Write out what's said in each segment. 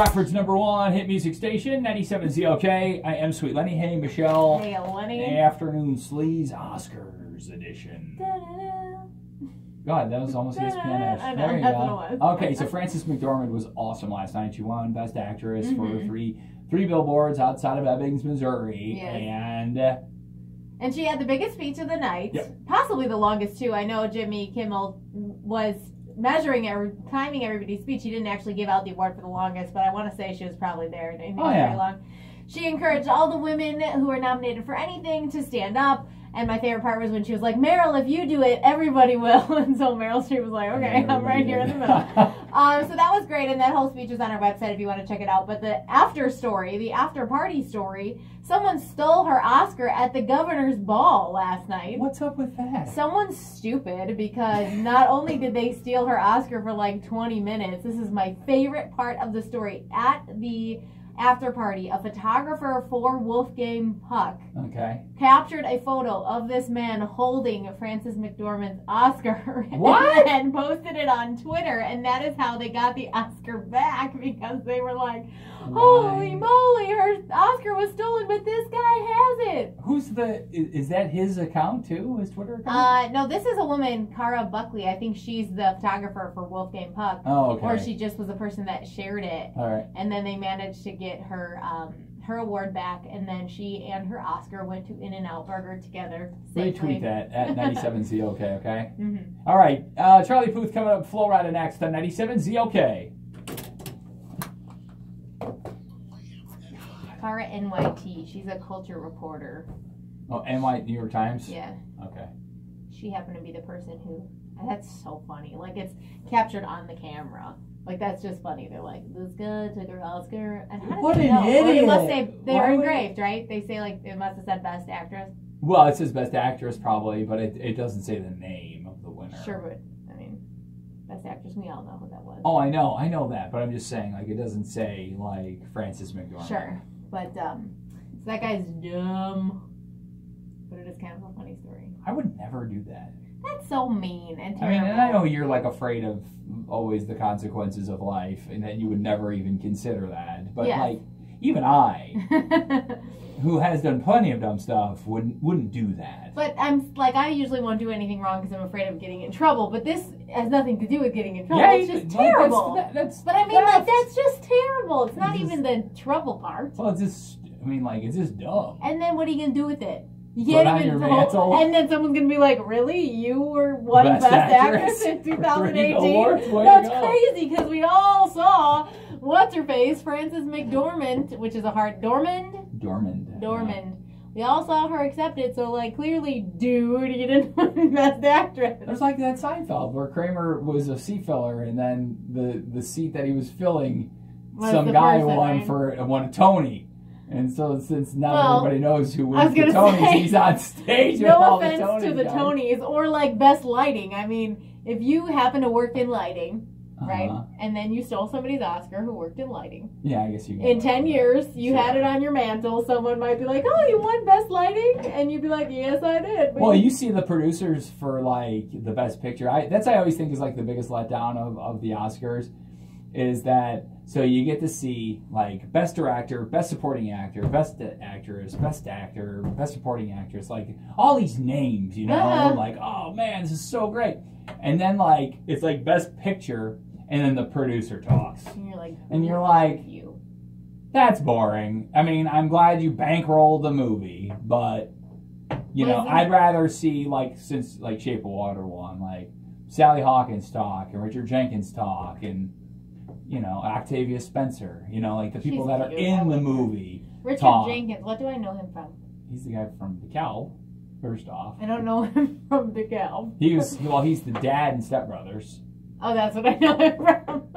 Rockford's #1 hit music station, 97 ZOK. I am Sweet Lenny. Hey, Michelle. Hey, Lenny. Afternoon Sleaze Oscars edition. God, that was almost ESPN-ish. I know, There you that's go. what it was. Okay, so Frances McDormand was awesome last night. She won Best Actress for three billboards outside of Ebbings, Missouri. Yes. And she had the biggest speech of the night. Yep. Possibly the longest, too. I know Jimmy Kimmel was timing everybody's speech. He didn't actually give out the award for the longest, but I want to say she was probably there. And it was very long. She encouraged all the women who were nominated for anything to stand up. And my favorite part was when she was like, Meryl, if you do it, everybody will. And so Meryl Streep was like, okay, I'm right here in the middle. So that was great. And that whole speech is on our website if you want to check it out. But the after party story, someone stole her Oscar at the governor's ball last night. What's up with that? Someone's stupid because not only did they steal her Oscar for like 20 minutes, this is my favorite part of the story. At the after party, a photographer for Wolfgang Puck captured a photo of this man holding Frances McDormand's Oscar and posted it on Twitter, and that is how they got the Oscar back, because they were like, holy moly, her Oscar was stolen, but this guy has it. Is that his account too, his Twitter account? No, this is a woman, Cara Buckley. I think she's the photographer for Wolfgang Puck. Oh, okay. Or she just was the person that shared it. All right. And then they managed to get her award back, and then she and her Oscar went to In-N-Out Burger together safely. Retweet that at 97 ZOK, okay? All right. Charlie Puth coming up, Flo Rida next on 97 ZOK. Cara NYT. She's a culture reporter. Oh, New York Times? Yeah. Okay. She happened to be the person who... That's so funny. Like, it's captured on the camera. Like, that's just funny. They're like, this guy took her Oscar. And how what an idiot! Well, it must say, they're engraved, right? They say, like, it must have said Best Actress. Well, it says Best Actress, probably, but it doesn't say the name of the winner. Sure, but, I mean, Best Actress, we all know who that was. Oh, I know that, but I'm just saying, like, it doesn't say, like, Frances McDormand. Sure. But, so that guy's dumb. But it is kind of a funny story. I would never do that. That's so mean and terrible. I mean, and I know you're, like, afraid of always the consequences of life, and that you would never even consider that. But, like, even I, who has done plenty of dumb stuff, wouldn't do that. But I usually won't do anything wrong because I'm afraid of getting in trouble. But this has nothing to do with getting in trouble. Yeah, it's just terrible. But I mean, that's just terrible. It's not even the trouble part. Well, it's just dumb. And then what are you going to do with it? You can't even your mantle. And then someone's going to be like, really? You were Best Actress in 2018? That's crazy, because we all saw, what's-her-face, Frances McDormand, which is a hard... Dormand. Yeah. We all saw her accept it, so, like, clearly, dude, you didn't win Best Actress. It was like that Seinfeld, where Kramer was a seat filler, and then the seat that he was filling, some guy won a Tony. And so, since now everybody knows who wins the Tonys, he's on stage with all the Tonys. No offense to the Tonys, or like Best Lighting. I mean, if you happen to work in lighting, right, and then you stole somebody's Oscar who worked in lighting. Yeah, I guess you can. In 10 years, you had it on your mantle, someone might be like, oh, you won Best Lighting? And you'd be like, yes, I did. Well, you see the producers for, like, the Best Picture. I always think is, like, the biggest letdown of the Oscars, is that... So you get to see, like, Best Director, Best Supporting Actor, Best Actress, Best Actor, Best Supporting Actress, like, all these names, you know? Like, oh, man, this is so great. And then, like, it's, like, Best Picture, and then the producer talks. And you're like, that's boring. I mean, I'm glad you bankrolled the movie, but, you know, I'd rather see, like, since, like, Shape of Water won, like, Sally Hawkins talk, and Richard Jenkins talk, and... You know, Octavia Spencer. You know, like the people that are in the movie. Richard Jenkins. What do I know him from? He's the guy from DeKalb, first off. I don't know him from DeKalb. He's the dad in Step Brothers. Oh, that's what I know him from.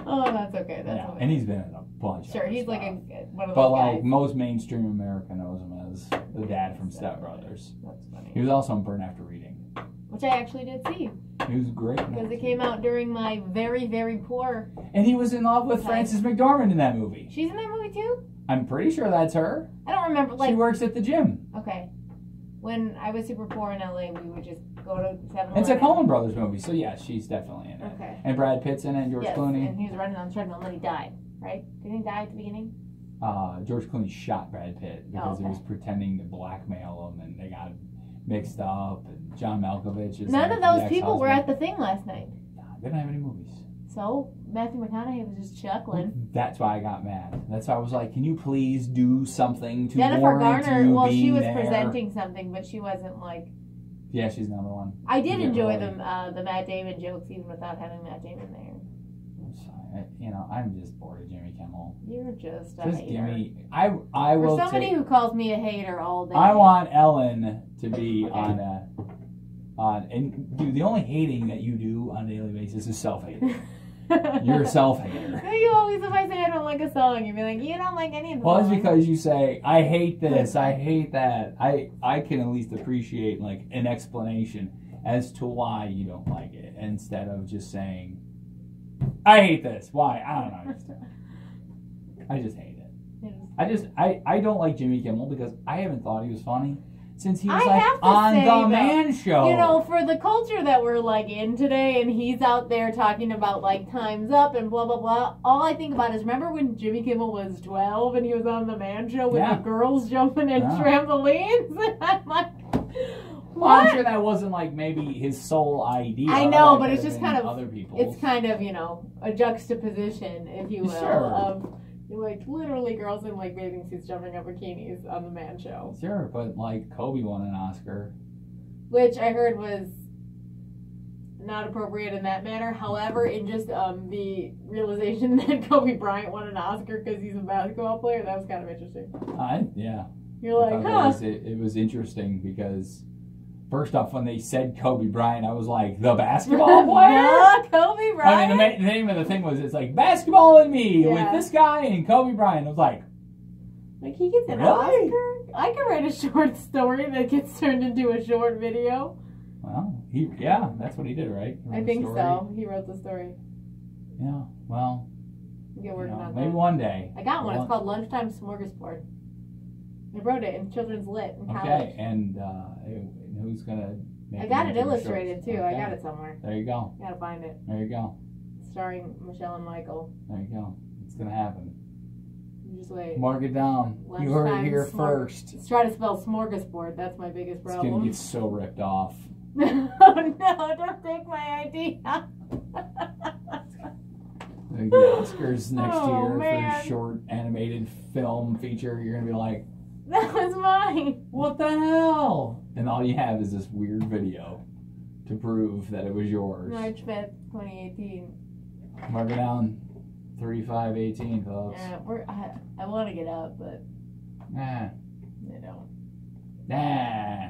Oh, that's okay. And he's been in a bunch. Sure, he's like one of those guys. But like most mainstream America knows him as the dad from Step Brothers. That's funny. He was also in Burn After Reading. Which I actually did see. He was great. Because it came out during my very, very poor... And he was in love with Frances McDormand in that movie. She's in that movie too? I'm pretty sure that's her. I don't remember. Like, she works at the gym. Okay. When I was super poor in LA, we would just go to 7-Eleven. It's a Coen Brothers movie, so yeah, she's definitely in it. Okay. And Brad Pitt's in it, and George Clooney. And he was running on the treadmill, and then he died. right? Didn't he die at the beginning? George Clooney shot Brad Pitt because he was pretending to blackmail him, and they got mixed up. And John Malkovich is none of those people were at the thing last night. Nah, they don't have any movies. So Matthew McConaughey was just chuckling. That's why I got mad. That's why I was like, "Can you please do something to Jennifer warrant Garner? you Well, she was there?" presenting something, but she wasn't like. Yeah, she's another one. I did enjoy the Matt Damon jokes even without having Matt Damon there. I'm just bored of Jimmy Kimmel. You're just a Just hater. give me. I will. For somebody who calls me a hater all day. I want Ellen to be on and dude, the only hating that you do on a daily basis is self-hating. You're a self-hater. You always, if I say I don't like a song, you'd be like, you don't like any of the Well, songs. it's because you say, I hate this, I hate that. I can at least appreciate like an explanation as to why you don't like it, instead of just saying, I hate this. Why? I don't know. I just hate it. I don't like Jimmy Kimmel because I haven't thought he was funny since he was on the Man Show. You know, for the culture that we're like in today, and he's out there talking about like Time's Up and blah blah blah. All I think about is, remember when Jimmy Kimmel was 12 and he was on the Man Show with the girls jumping in trampolines? And I'm like, well, I'm sure that wasn't like maybe his sole idea. I know, but it's just kind of other people's. It's kind of, you know, a juxtaposition, if you will, of like literally girls in like bathing suits jumping up bikinis on the Man Show. Sure, but like Kobe won an Oscar, which I heard was not appropriate in that manner. However, in just the realization that Kobe Bryant won an Oscar because he's a basketball player, that was kind of interesting. Yeah. You're like, huh? It was interesting because first off, when they said Kobe Bryant, I was like, the basketball player? Kobe Bryant? I mean, the name of the thing was, it's like, Basketball and Me with this guy and Kobe Bryant. I was like, he gets an Oscar? I could write a short story that gets turned into a short video. Well, that's what he did, right? I think so. He wrote the story. Yeah, well, get working on maybe that. One day. I got one. It's called Lunchtime Smorgasbord. I wrote it in Children's Lit in college. Okay, and who's gonna make I got it illustrated too. Okay. I got it somewhere. There you go. Gotta find it. There you go. Starring Michelle and Michael. There you go. It's gonna happen. You just wait. Mark it down. You heard it here first. Let's try to spell smorgasbord. That's my biggest problem. It's gonna get so ripped off. Oh no! Don't take my idea. The Oscars next year man. for short animated film feature. You're gonna be like, that was mine. What the hell? And all you have is this weird video to prove that it was yours. March 5th, 2018. Mark it down. 3/5/18, folks. Yeah, I want to get up, but Nah. I don't. Nah.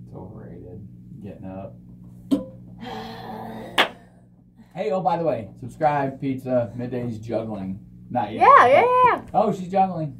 It's overrated. Getting up. Hey, oh, by the way, subscribe, pizza, Midday's juggling. Not yet. Yeah. Oh, she's juggling.